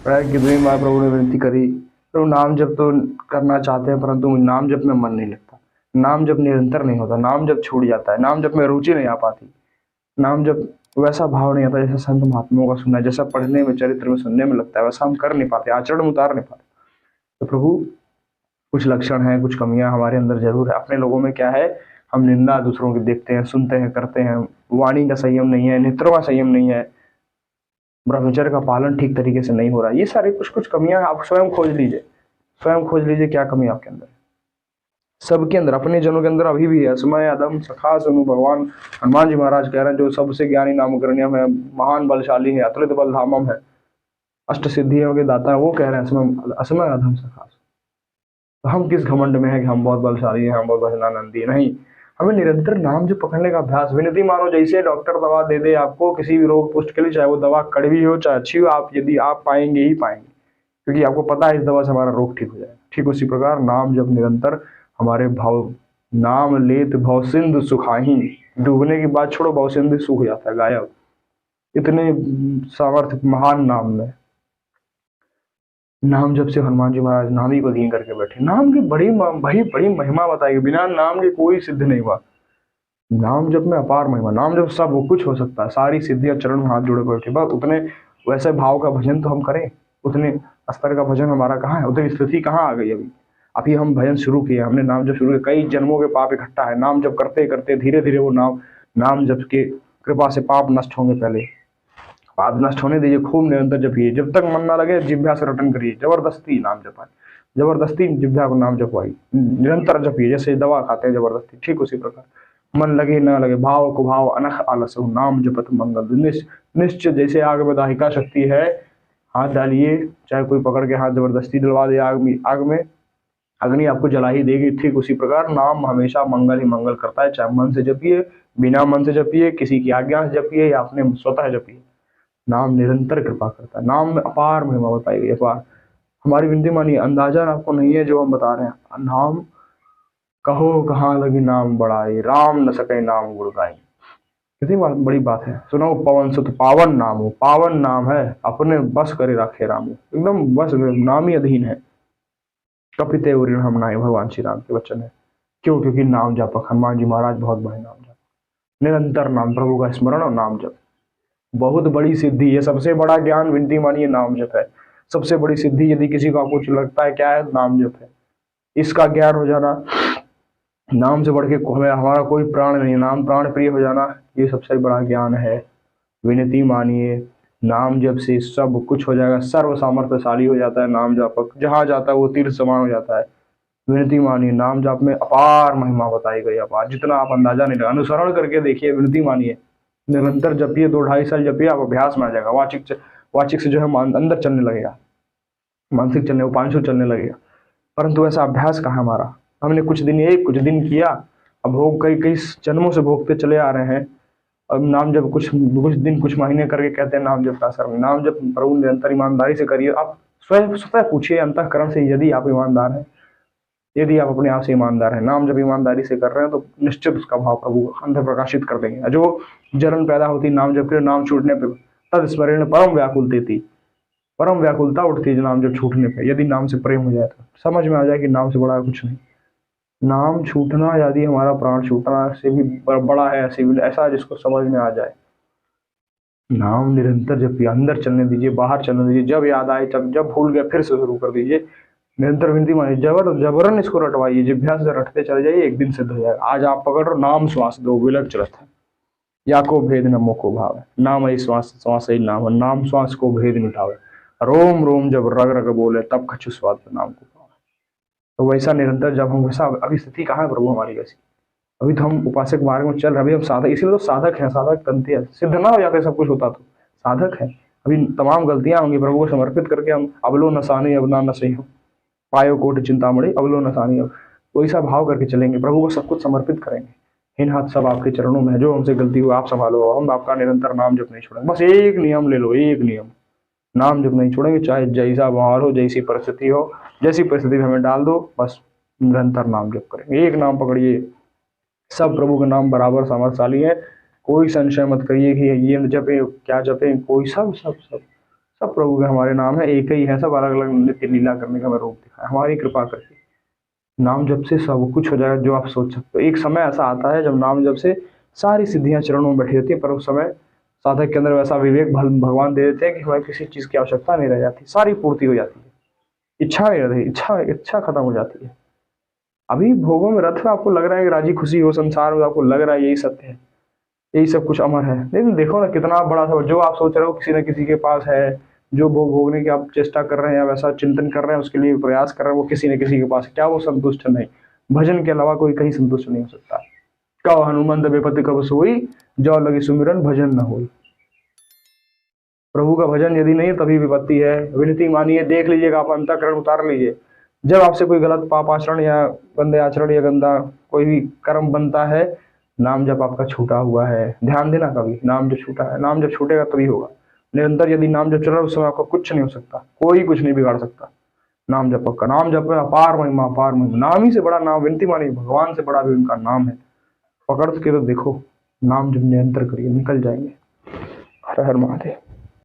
प्राय कितनी बार प्रभु ने विनती करी, प्रभु नाम जप तो करना चाहते हैं परंतु नाम जप में मन नहीं लगता, नाम जप निरंतर नहीं होता, नाम जप छूट जाता है, नाम जप में रुचि नहीं आ पाती, नाम जप वैसा भाव नहीं आता जैसा संत महात्माओं का सुनना है, जैसा पढ़ने में चरित्र में सुनने में लगता है, वैसा हम कर नहीं पाते, आचरण में उतार नहीं पाते। तो प्रभु कुछ लक्षण हैं, कुछ कमियां हमारे अंदर जरूर है। अपने लोगों में क्या है, हम निंदा दूसरों की देखते हैं, सुनते हैं, करते हैं, वाणी का संयम नहीं है, नेत्रों का संयम नहीं है, ब्रह्मचर्य का पालन ठीक तरीके से नहीं हो रहा है। ये सारी कुछ कुछ कमियां आप स्वयं खोज लीजिए, स्वयं खोज लीजिए क्या कमी आपके अंदर है। सबके अंदर, अपने जनों के अंदर अभी भी है। समय अदम सखा सुनु, भगवान हनुमान जी महाराज कह रहे हैं जो सबसे ज्ञानी नामकरणीयम है, महान बलशाली है, अतुलित बल धामम है, अष्ट सिद्धियों के दाता है, वो कह रहे हैं समय असमय अधम सखा। तो हम किस घमंड में है कि हम बहुत बलशाली हैं, हम बहुत भजनानंदी है? नहीं, हमें निरंतर नाम जो पकड़ने का अभ्यास। विनती मानो, जैसे डॉक्टर दवा दे दे आपको किसी भी रोग पुष्ट के लिए, चाहे वो दवा कड़वी हो चाहे अच्छी हो, आप यदि आप पाएंगे ही पाएंगे, क्योंकि आपको पता है इस दवा से हमारा रोग ठीक हो जाएगा। ठीक उसी प्रकार नाम जब निरंतर हमारे भाव, नाम लेत भव सिंधु सुखाही, डूबने की बात छोड़ो, भव सिंधु सूख जाता है, गायब। इतने सामर्थ्य महान नाम में, नाम जब से हनुमान जी महाराज नाम ही को धीन करके बैठे। नाम की बड़ी बड़ी महिमा बताई, बिना नाम के कोई सिद्ध नहीं हुआ। नाम जब में अपार महिमा, नाम जब सब वो कुछ हो सकता है, सारी सिद्धियां चरण में हाथ जोड़े बैठे। बस उतने वैसे भाव का भजन तो हम करें, उतने स्तर का भजन हमारा कहाँ है, उतनी स्थिति कहाँ आ गई अभी हम भजन शुरू किए, हमने नाम जब शुरू किया, कई जन्मों के पाप इकट्ठा है, नाम जब करते करते धीरे धीरे वो नाम जब के कृपा से पाप नष्ट होंगे। पहले पाप नष्ट होने दीजिए, खूब निरंतर जपिए, जब तक मन ना लगे जिभ्या से रटन करिए, जबरदस्ती नाम जपाए, जबरदस्ती जिभ्या को नाम जपवाई, निरंतर जपिए, जैसे दवा खाते हैं जबरदस्ती, ठीक उसी प्रकार मन लगे ना लगे, भाव को भाव अनख आलस हो, नाम जपत मंगल। निश्चय जैसे आग में दाहिका शक्ति है, हाथ डालिए, चाहे कोई पकड़ के हाथ जबरदस्ती डलवा दे आग में, अग्नि आपको जला ही देगी। ठीक उसी प्रकार नाम हमेशा मंगल ही मंगल करता है, चाहे मन से जपिए, बिना मन से जपिए, किसी की आज्ञा से जपिए या अपने स्वतः जपिए, नाम निरंतर कृपा करता है। नाम में अपार महिमा बताई गई, अपार। हमारी विनती मानिए, अंदाजा आपको नहीं है जो हम बता रहे हैं। नाम कहो कहाँ लगी नाम बढ़ाई, राम न सके नाम गुण गाई। कितनी बड़ी बात है। सुनो पवन सुत पावन नाम हो, पावन नाम है, अपने बस करे रखे राम, एकदम बस नाम ही अधीन है। कपिते उरिण हम नाई, भगवान श्री राम के वचन है। क्यों? क्योंकि नाम जपक हनुमान जी महाराज बहुत बड़े नाम जप, निरंतर नाम प्रभु का स्मरण और नाम जप बहुत बड़ी सिद्धि है। सबसे बड़ा ज्ञान विनती मानिए नाम जप है। सबसे बड़ी सिद्धि यदि किसी को आपको लगता है क्या है, नाम जप है। इसका ज्ञान हो जाना, नाम से बढ़ के हमारा कोई प्राण नहीं, नाम प्राण प्रिय हो जाना, ये सबसे बड़ा ज्ञान है। विनती मानिए, नाम जप से सब कुछ हो जाएगा, सर्व सामर्थ्यशाली हो जाता है नाम जपक, जहां जाता है वो तीर्थ समान हो जाता है। विनती मानिए, नाम जाप में अपार महिमा बताई गई, अपार, जितना आप अंदाजा नहीं लगा। अनुसरण करके देखिए, विनती मानिए, निरंतर जपिए, 2-2.5 साल जपिए, आप अभ्यास में आ जाएगा। वाचिक से जो है अंदर चलने लगेगा, मानसिक चलने, उपांशु चलने लगेगा। परंतु ऐसा अभ्यास कहाँ हमारा? हमने कुछ दिन किया, अब भोग कई जन्मों से भोगते चले आ रहे हैं। अब नाम जब कुछ दिन कुछ महीने करके कहते हैं नाम जब का असर। नाम जब प्रभु निरंतर ईमानदारी से करिए। आप स्वतः पूछिए अंतःकरण से, यदि आप ईमानदार हैं, यदि आप अपने आप से ईमानदार हैं, नाम जब ईमानदारी से कर रहे हैं, तो निश्चित उसका भाव प्रभु अंदर प्रकाशित कर देंगे। जो जलन पैदा होती नाम जब के, नाम छूटने पर, तद स्मरण परम व्याकुल देती, परम व्याकुलता उठती है नाम जब छूटने पे। यदि नाम से प्रेम हो जाए तो समझ में आ जाए कि नाम से बड़ा कुछ नहीं। नाम छूटना यदि हमारा प्राण छूटना से भी बड़ा है, ऐसा जिसको समझ में आ जाए। नाम निरंतर जपिए, अंदर चलने दीजिए, बाहर चलने दीजिए, जब याद आए जब भूल गए फिर से शुरू कर दीजिए। निरंतर विनती मानिए, जबरन इसको रटवाइए, जिभ्या से रटते चले जाइए, एक दिन सिद्ध हो जाएगा। आज आप पकड़ रो, नाम श्वास दो विलग चलत है, या को भेद न मोको भाव है, नाम ही श्वास, श्वास ही नाम, नाम श्वास को भेद मिटावे, रोम रोम जब रग रग बोले, तब कछु स्वाद नाम को पावे। तो वैसा निरंतर जब हम वैसा, अभी स्थिति कहाँ है प्रभु हमारी वैसी? अभी तो हम उपासक मार्ग में चल रहे, अभी हम साधक, इसीलिए तो साधक हैं, साधक तंत्र है। सिद्ध ना हो जाते सब कुछ होता तो साधक है। अभी तमाम गलतियां होंगी, प्रभु को समर्पित करके हम अबलो नसानी अब ना सही हो, पायो कोट चिंतामणि अबलो नसानी, अब वैसा भाव करके चलेंगे, प्रभु को सब कुछ समर्पित करेंगे। इन हाथ सब आपके चरणों में है, जो हमसे गलती हुई आप संभालो, हम आपका निरंतर नाम जप नहीं छोड़ेंगे। बस एक नियम ले लो, एक नियम, नाम जप नहीं छोड़ेंगे, चाहे जैसा माहौल हो, जैसी परिस्थिति हो, जैसी परिस्थिति में हमें डाल दो, बस निरंतर नाम जप करेंगे। एक नाम पकड़िए, सब प्रभु का नाम बराबर सामर्थ्यशाली है। कोई संशय मत करिए कि ये जपे क्या जपे, कोई सब सब सब सब प्रभु के हमारे नाम है, एक ही है, सब अलग अलग नित्य लीला करने का हमें रूप दिखाया, हमारी कृपा करके नाम जप से सब कुछ हो जाएगा जो आप सोच सकते हो। एक समय ऐसा आता है जब नाम जप से सारी सिद्धियां चरणों में बैठी रहती है, पर उस समय साधक के अंदर वैसा विवेक भगवान दे देते हैं कि हमें किसी चीज की आवश्यकता नहीं रह जाती, सारी पूर्ति हो जाती है, इच्छा नहीं रहती, इच्छा इच्छा खत्म हो जाती है। अभी भोगों में रथ में आपको लग रहा है कि राजी खुशी हो, संसार में आपको लग रहा है यही सत्य है, यही सब कुछ अमर है, लेकिन देखो ना कितना बड़ा सब जो आप सोच रहे हो किसी न किसी के पास है, जो भोग भोगने की आप चेष्टा कर रहे हैं या वैसा चिंतन कर रहे हैं, उसके लिए प्रयास कर रहे हैं, वो किसी न किसी के पास है, क्या वो संतुष्ट नहीं? भजन के अलावा कोई कहीं संतुष्ट नहीं हो सकता। कहो हनुमंत बेपति कब सोई, जो लगी सुमिरन भजन न होई। प्रभु का भजन यदि नहीं तभी विपत्ति है। विनती मानिए, देख लीजिएगा, आप अंतःकरण उतार लीजिए। जब आपसे कोई गलत पाप आचरण या गंदे आचरण या गंदा कोई भी कर्म बनता है, नाम जब आपका छूटा हुआ है, ध्यान देना, कभी नाम जब छूटा है, नाम जब छूटेगा तभी होगा। निरंतर यदि नाम जब चल रहा है उस समय आपका कुछ नहीं हो सकता, कोई कुछ नहीं बिगाड़ सकता। नाम जप का, नाम जप में अपार महिमा, अपार महिमा। नाम ही से बड़ा नाम, विनती मानी, भगवान से बड़ा भी उनका नाम है। पकड़ के तो देखो, नाम जब निरंतर करिए, निकल जाएंगे। हर हर महादेव।